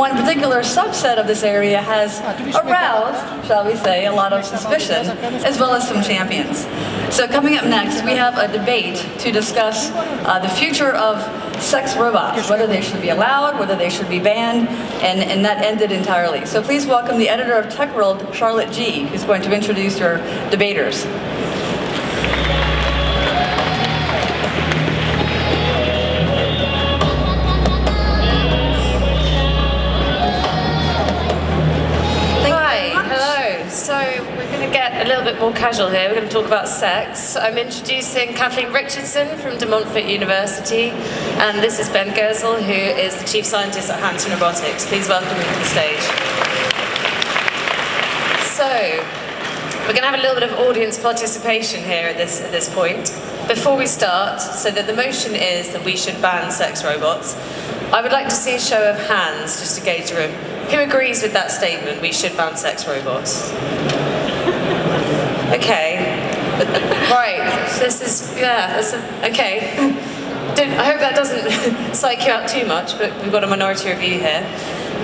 one particular subset of this area has aroused, shall we say, a lot of suspicion, as well as some champions. So coming up next, we have a debate to discuss the future of sex robots, whether they should be allowed, whether they should be banned, and that ended entirely. So please welcome the editor of Tech World, Charlotte G., who's going to introduce your debaters. So we're going to get a little bit more casual here. We're going to talk about sex. I'm introducing Kathleen Richardson from De Montfort University, and this is Ben Goertzel, who is the Chief Scientist at Hanson Robotics. Please welcome him to the stage. So we're going to have a little bit of audience participation here at this point. Before we start, so that the motion is that we should ban sex robots, I would like to see a show of hands just to gauge the room. Who agrees with that statement, we should ban sex robots? Okay. Right. This is, okay. I hope that doesn't psych you out too much, but we've got a minority review here.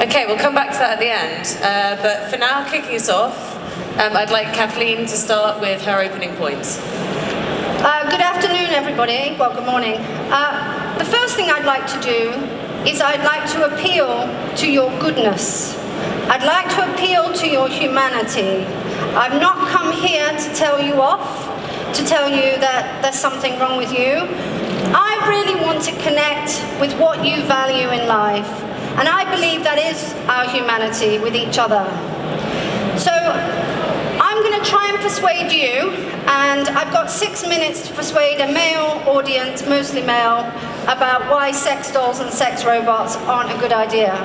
Okay, we'll come back to that at the end. But for now, kicking us off, I'd like Kathleen to start with her opening points. Good afternoon, everybody. Well, good morning. The first thing I'd like to do is I'd like to appeal to your goodness. I'd like to appeal to your humanity. I've not come here to tell you off, to tell you that there's something wrong with you. I really want to connect with what you value in life, and I believe that is our humanity with each other. So I'm going to try and persuade you, and I've got 6 minutes to persuade a male audience, mostly male, about why sex dolls and sex robots aren't a good idea.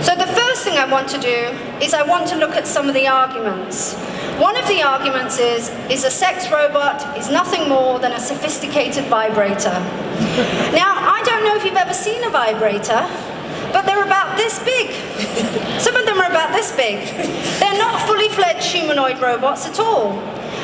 So the first thing I want to do is I want to look at some of the arguments. One of the arguments is a sex robot is nothing more than a sophisticated vibrator. Now, I don't know if you've ever seen a vibrator, but they're about this big. Some of them are about this big. They're not fully fledged humanoid robots at all.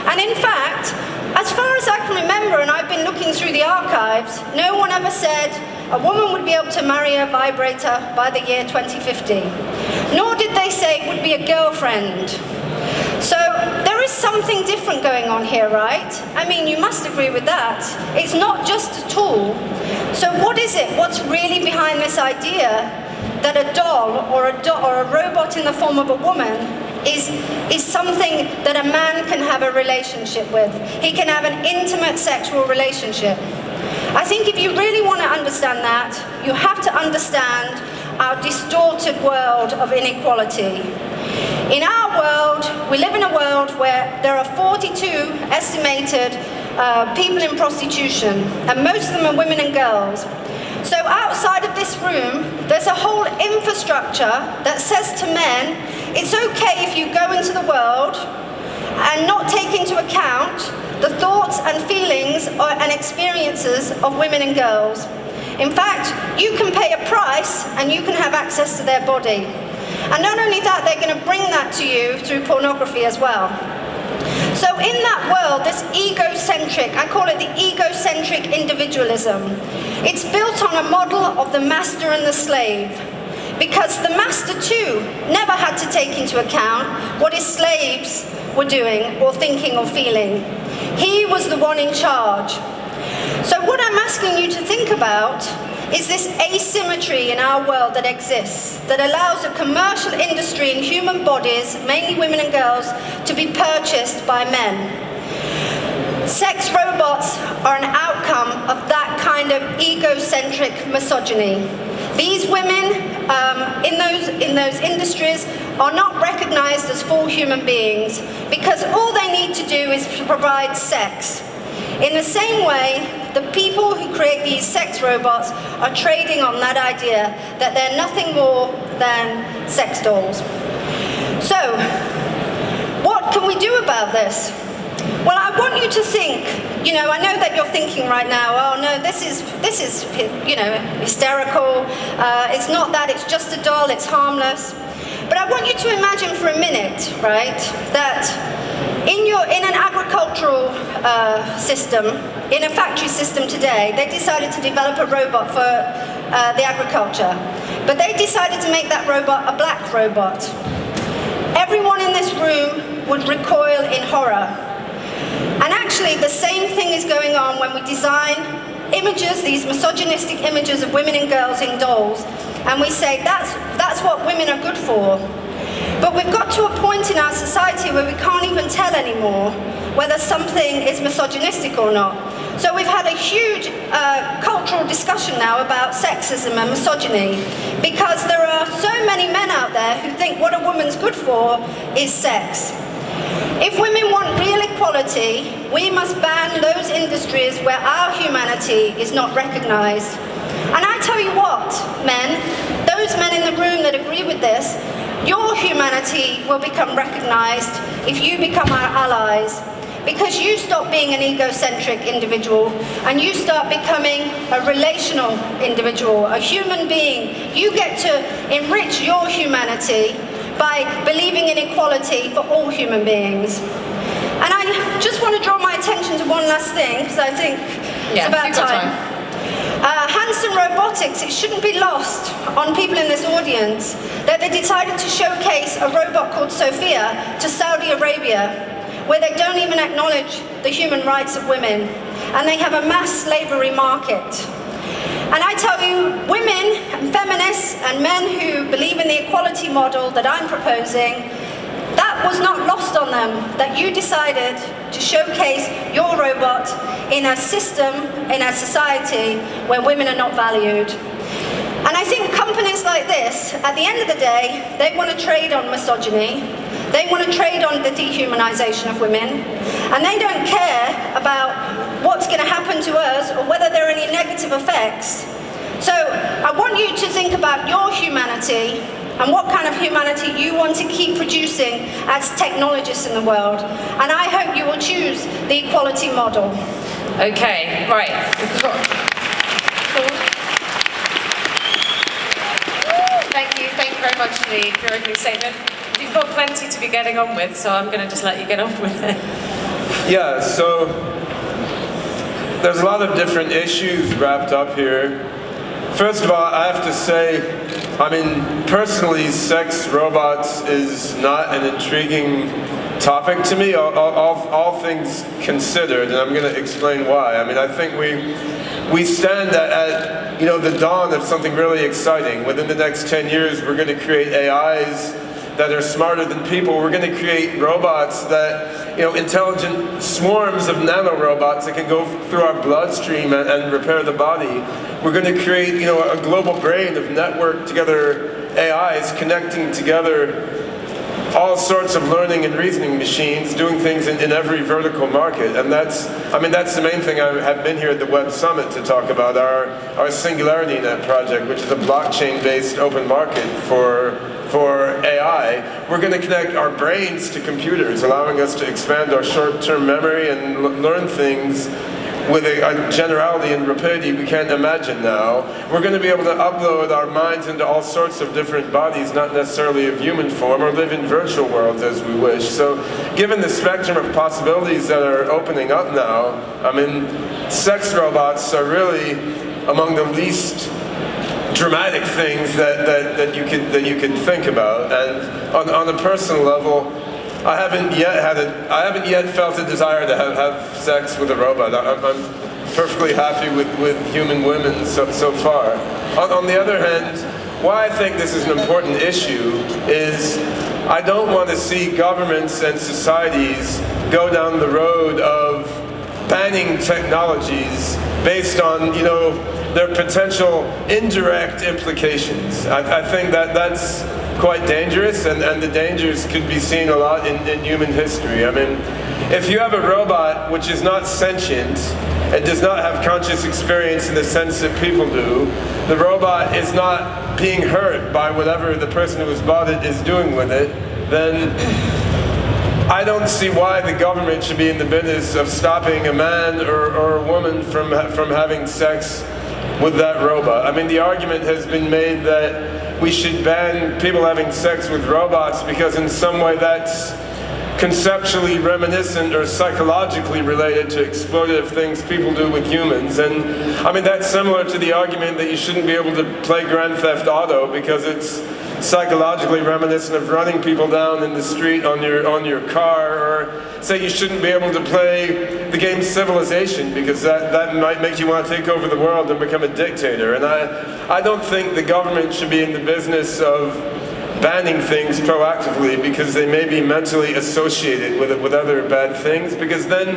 And in fact, as far as I can remember, and I've been looking through the archives, no one ever said a woman would be able to marry a vibrator by the year 2050. Nor did they say it would be a girlfriend. So there is something different going on here, right? I mean, you must agree with that. It's not just a tool. So what is it? What's really behind this idea that a doll or a robot in the form of a woman is something that a man can have a relationship with? He can have an intimate sexual relationship. I think if you really want to understand that, you have to understand our distorted world of inequality. In our world, we live in a world where there are 42 estimated people in prostitution, and most of them are women and girls. So outside of this room, there's a whole infrastructure that says to men, it's okay if you go into the world and not take into account the thoughts and feelings and experiences of women and girls. In fact, you can pay a price and you can have access to their body. And not only that, they're going to bring that to you through pornography as well. So in that world, this egocentric, I call it the egocentric individualism, it's built on a model of the master and the slave. Because the master too never had to take into account what his slaves were doing or thinking or feeling. He was the one in charge. So what I'm asking you to think about is this asymmetry in our world that exists, that allows a commercial industry in human bodies, mainly women and girls, to be purchased by men. Sex robots are an outcome of that kind of egocentric misogyny. These women in those industries are not recognized as full human beings because all they need to do is to provide sex. In the same way, the people who create these sex robots are trading on that idea that they're nothing more than sex dolls. So, what can we do about this? Well, I want you to think, I know that you're thinking right now, oh no, this is hysterical, it's not that, it's just a doll, it's harmless. But I want you to imagine for a minute, right, that in an agricultural system, in a factory system today, they decided to develop a robot for the agriculture. But they decided to make that robot a black robot. Everyone in this room would recoil in horror. And actually, the same thing is going on when we design images, these misogynistic images of women and girls in dolls, and we say that's what women are good for. But we've got to a point in our society where we can't even tell anymore whether something is misogynistic or not. So we've had a huge cultural discussion now about sexism and misogyny, because there are so many men out there who think what a woman's good for is sex. If women want real equality, we must ban those industries where our humanity is not recognized. And I tell you what, men, those men in the room that agree with this, your humanity will become recognized if you become our allies, because you stop being an egocentric individual and you start becoming a relational individual, a human being. You get to enrich your humanity by believing in equality for all human beings. And I just want to draw my attention to one last thing, because I think it's about time. Hanson Robotics, it shouldn't be lost on people in this audience that they decided to showcase a robot called Sophia to Saudi Arabia, where they don't even acknowledge the human rights of women, and they have a mass slavery market. And I tell you, women and feminists and men who believe in the equality model that I'm proposing, that was not lost on them, that you decided to showcase your robot in a system, in a society where women are not valued. And I think companies like this, at the end of the day, they want to trade on misogyny, they want to trade on the dehumanization of women, and they don't care about what's going to happen to us or whether there are any negative effects. So I want you to think about your humanity and what kind of humanity you want to keep producing as technologists in the world. And I hope you will choose the equality model. Okay, right. Thank you very much for your opening statement. You've got plenty to be getting on with, so I'm going to just let you get on with it. Yeah, so there's a lot of different issues wrapped up here. First of all, I have to say, I mean, personally, sex robots is not an intriguing topic to me, all things considered, and I'm going to explain why. I mean, I think we stand at the dawn of something really exciting. Within the next 10 years, we're going to create AIs that are smarter than people. We're going to create robots that, intelligent swarms of nanorobots that can go through our bloodstream and repair the body. We're going to create, a global brain of networked together AIs connecting together all sorts of learning and reasoning machines, doing things in every vertical market. And that's the main thing. I have been here at the Websummit to talk about our Singularity Net project, which is a blockchain-based open market for AI. We're going to connect our brains to computers, allowing us to expand our short-term memory and learn things with a generality and rapidity we can't imagine now. We're going to be able to upload our minds into all sorts of different bodies, not necessarily of human form, or live in virtual worlds as we wish. So given the spectrum of possibilities that are opening up now, I mean, sex robots are really among the least dramatic things that you can think about. And on a personal level, I haven't yet felt a desire to have sex with a robot. I'm perfectly happy with human women so far. On the other hand, why I think this is an important issue is I don't want to see governments and societies go down the road of banning technologies based on their potential indirect implications. I think that's quite dangerous, and the dangers could be seen a lot in human history. I mean, if you have a robot which is not sentient and does not have conscious experience in the sense that people do, the robot is not being hurt by whatever the person who has bought it is doing with it, then I don't see why the government should be in the business of stopping a man or a woman from having sex with that robot. I mean, the argument has been made that we should ban people having sex with robots because in some way that's conceptually reminiscent or psychologically related to exploitative things people do with humans. And I mean, that's similar to the argument that you shouldn't be able to play Grand Theft Auto because it's psychologically reminiscent of running people down in the street on your car, or say you shouldn't be able to play the game Civilization because that might make you want to take over the world and become a dictator. And I don't think the government should be in the business of banning things proactively because they may be mentally associated with other bad things, because then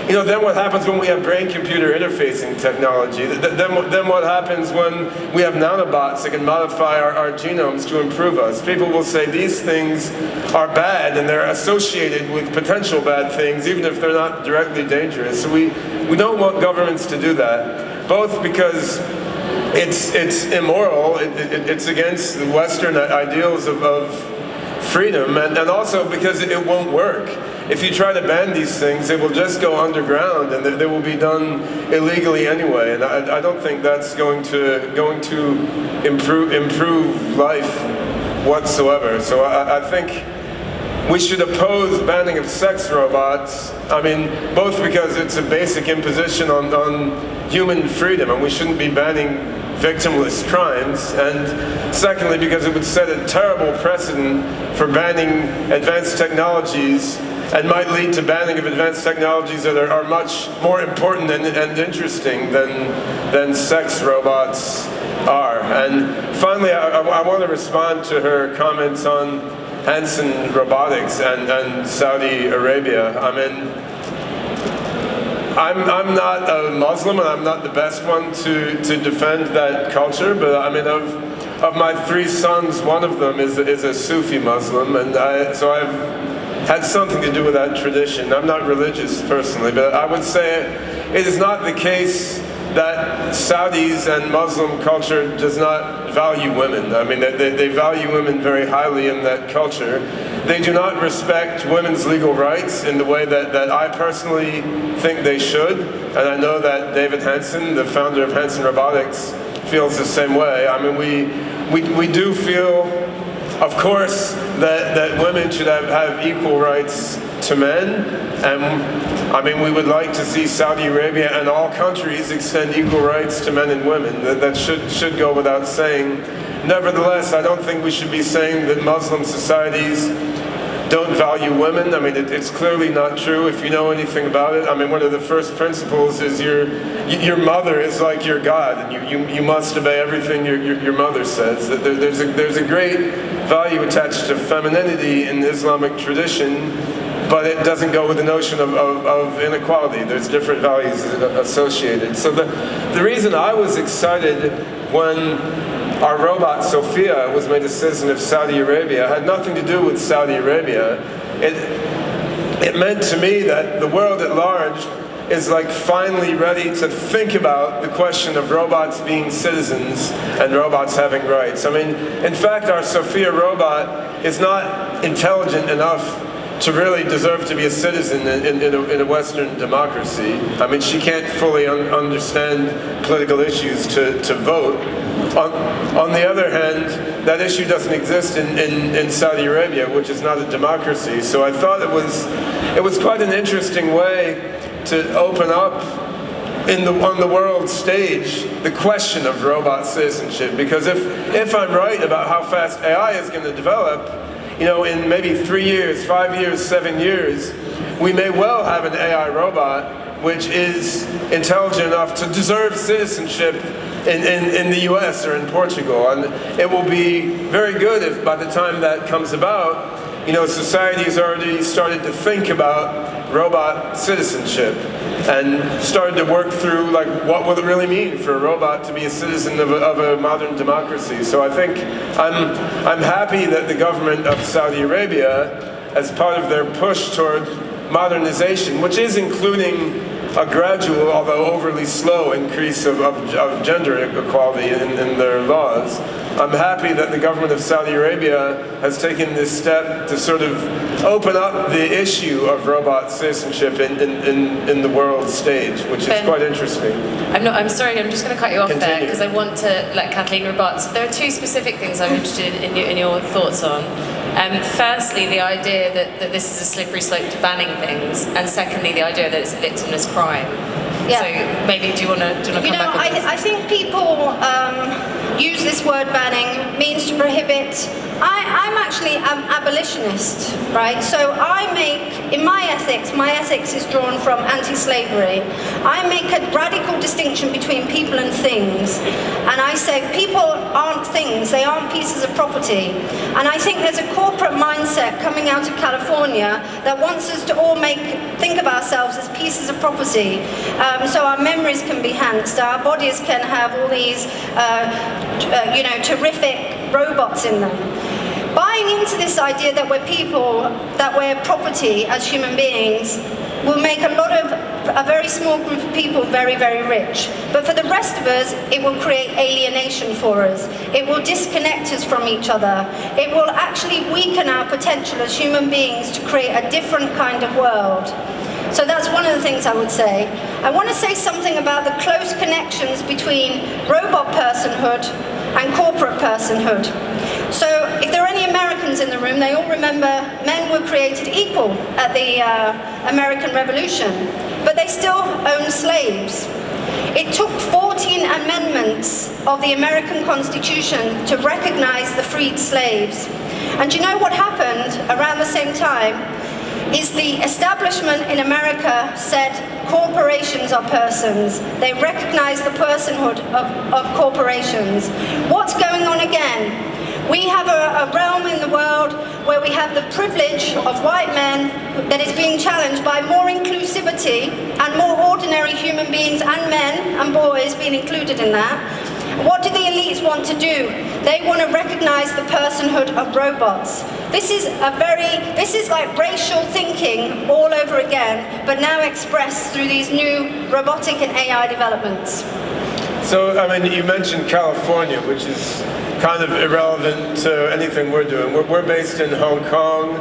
what happens when we have brain-computer interfacing technology? Then what happens when we have nanobots that can modify our genomes to improve us? People will say these things are bad and they're associated with potential bad things, even if they're not directly dangerous. So we don't want governments to do that, both because it's immoral, it's against the Western ideals of freedom, and also because it won't work. If you try to ban these things, they will just go underground and they will be done illegally anyway. And I don't think that's going to improve life whatsoever. So I think we should oppose banning of sex robots. I mean, both because it's a basic imposition on human freedom, and we shouldn't be banning victimless crimes, and secondly because it would set a terrible precedent for banning advanced technologies and might lead to banning of advanced technologies that are much more important and interesting than sex robots are. And finally, I want to respond to her comments on Hanson Robotics and Saudi Arabia. I mean, I'm not a Muslim, and I'm not the best one to defend that culture, but I mean, of my 3 sons, one of them is a Sufi Muslim, and so I've had something to do with that tradition. I'm not religious personally, but I would say it is not the case that Saudis and Muslim culture does not value women. I mean, they value women very highly in that culture. They do not respect women's legal rights in the way that I personally think they should. And I know that David Hanson, the founder of Hanson Robotics, feels the same way. I mean, we do feel, of course, that women should have equal rights to men. And I mean, we would like to see Saudi Arabia and all countries extend equal rights to men and women. That should go without saying. Nevertheless, I don't think we should be saying that Muslim societies don't value women. I mean, it's clearly not true if you know anything about it. I mean, one of the first principles is your mother is like your God, and you must obey everything your mother says. There's a great value attached to femininity in the Islamic tradition, but it doesn't go with the notion of inequality. There's different values associated. So the reason I was excited when our robot, Sophia, was made a citizen of Saudi Arabia had nothing to do with Saudi Arabia. It meant to me that the world at large is like finally ready to think about the question of robots being citizens and robots having rights. I mean, in fact, our Sophia robot is not intelligent enough to really deserve to be a citizen in a Western democracy. I mean, she can't fully understand political issues to vote. On the other hand, that issue doesn't exist in Saudi Arabia, which is not a democracy. So I thought it was quite an interesting way to open up on the world stage the question of robot citizenship. Because if I'm right about how fast AI is going to develop, in maybe 3 years, 5 years, 7 years, we may well have an AI robot which is intelligent enough to deserve citizenship in the US or in Portugal. And it will be very good if by the time that comes about, society has already started to think about robot citizenship and started to work through, like, what will it really mean for a robot to be a citizen of a modern democracy. So I think I'm happy that the government of Saudi Arabia, as part of their push toward modernization, which is including a gradual, although overly slow, increase of gender equality in their laws, I'm happy that the government of Saudi Arabia has taken this step to sort of open up the issue of robot citizenship in the world stage, which is quite interesting. I'm sorry, I'm just going to cut you off there Continue. because I want to let Kathleen rebut. So there are two specific things I'm interested in your thoughts on. Firstly, the idea that this is a slippery slope to banning things, and secondly, the idea that it's a victimless crime. Yeah. So maybe do you want to come back on this? I think people use this word banning means to prohibit. I'm actually an abolitionist, right? So I make, in my ethics is drawn from anti-slavery. I make a radical distinction between people and things. And I say people aren't things, they aren't pieces of property. And I think there's a corporate mindset coming out of California that wants us to all think of ourselves as pieces of property. So our memories can be enhanced, our bodies can have all these, terrific robots in them. Buying into this idea that we're people, that we're property as human beings, will make a very small group of people very, very rich. But for the rest of us, it will create alienation for us. It will disconnect us from each other. It will actually weaken our potential as human beings to create a different kind of world. So that's one of the things I would say. I want to say something about the close connections between robot personhood and corporate personhood. So if there are any Americans in the room, they all remember men were created equal at the American Revolution, but they still owned slaves. It took 14 amendments of the American Constitution to recognize the freed slaves. And you know what happened around the same time? Is the establishment in America said corporations are persons. They recognize the personhood of corporations. What's going on again? We have a realm in the world where we have the privilege of white men that is being challenged by more inclusivity and more ordinary human beings and men and boys being included in that. What do the elites want to do? They want to recognize the personhood of robots. This is like racial thinking all over again, but now expressed through these new robotic and AI developments. So, you mentioned California, which is kind of irrelevant to anything we're doing. We're based in Hong Kong.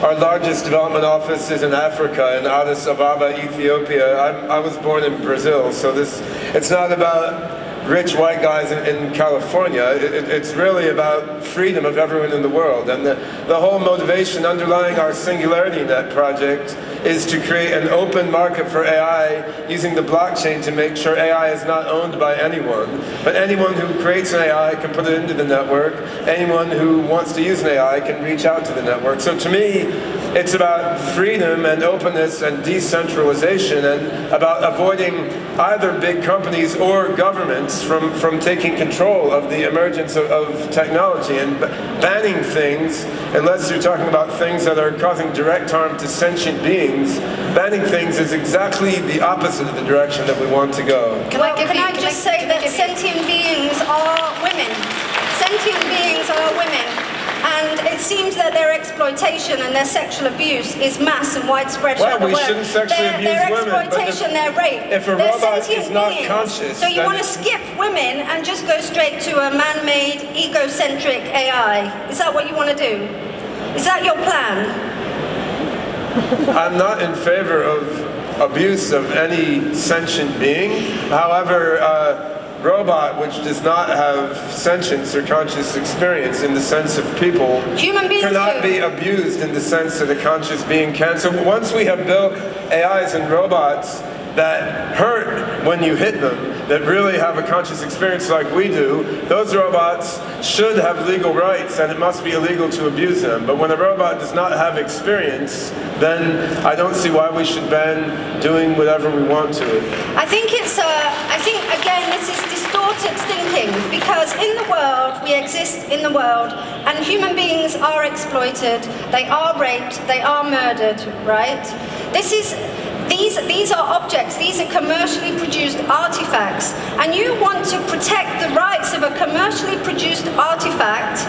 Our largest development office is in Africa, in Addis Ababa, Ethiopia. I was born in Brazil, so it's not about rich white guys in California. It's really about freedom of everyone in the world. And the whole motivation underlying our Singularity Net project is to create an open market for AI using the blockchain to make sure AI is not owned by anyone. But anyone who creates an AI can put it into the network. Anyone who wants to use an AI can reach out to the network. So to me, it's about freedom and openness and decentralization, and about avoiding either big companies or governments from taking control of the emergence of technology, and banning things, unless you're talking about things that are causing direct harm to sentient beings. Banning things is exactly the opposite of the direction that we want to go. Can I just say that sentient beings are women. Sentient beings are women. And it seems that their exploitation and their sexual abuse is mass and widespread. Well, we shouldn't sexually abuse their women. exploitation, their rape. If a robot is not conscious, so you want to skip women and just go straight to a man-made, egocentric AI? Is that what you want to do? Is that your plan? I'm not in favor of abuse of any sentient being. However, robot which does not have sentience or conscious experience in the sense of people Human beings cannot be abused in the sense that a conscious being can. So once we have built AIs and robots that hurt when you hit them, that really have a conscious experience like we do, those robots should have legal rights, and it must be illegal to abuse them. But when a robot does not have experience, then I don't see why we should ban doing whatever we want to it. I think again, this is distorted thinking, because in the world, we exist in the world, and human beings are exploited, they are raped, they are murdered, right? These are objects, these are commercially produced artifacts, and you want to protect the rights of a commercially produced artifact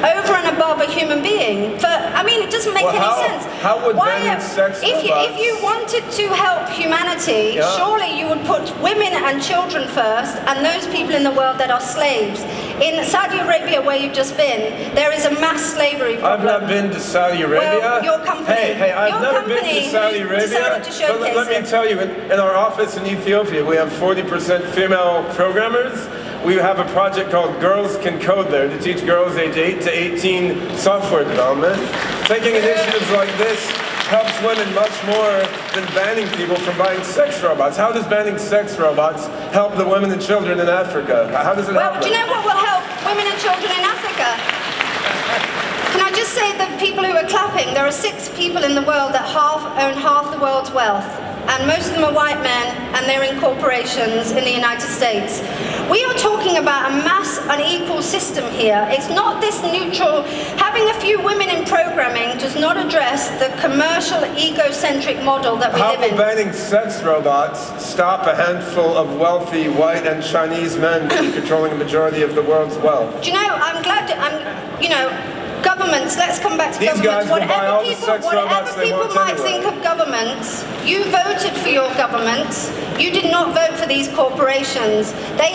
over and above a human being. It doesn't make Well, any sense. how would banning sex if robots- you wanted to help humanity, Yeah. surely you would put women and children first, and those people in the world that are slaves. In Saudi Arabia, where you've just been, there is a mass slavery problem. I've not been to Saudi Arabia. Well, your company. Hey, I've Your never been company to Saudi Arabia. decided to showcase Let me it. tell you, in our office in Ethiopia, we have 40% female programmers. We have a project called Girls Can Code there to teach girls age 8 to 18 software development. Taking initiatives like this helps women much more than banning people from buying sex robots. How does banning sex robots help the women and children in Africa? How does it help Well, do you know what will help women and children in Africa? Can I just say the people who are clapping, there are 6 people in the world that own half the world's wealth. And most of them are white men, and they're in corporations in the United States. We are talking about a mass unequal system here. It's not this neutral. Having a few women in programming does not address the commercial, egocentric model that we How live will in. banning sex robots stop a handful of wealthy white and Chinese men from controlling a majority of the world's wealth? Do you know, governments, let's come back to These governments. guys will buy all the sex robots Whatever they people want might anyway. think of governments, you voted for your governments. You did not vote for these corporations. They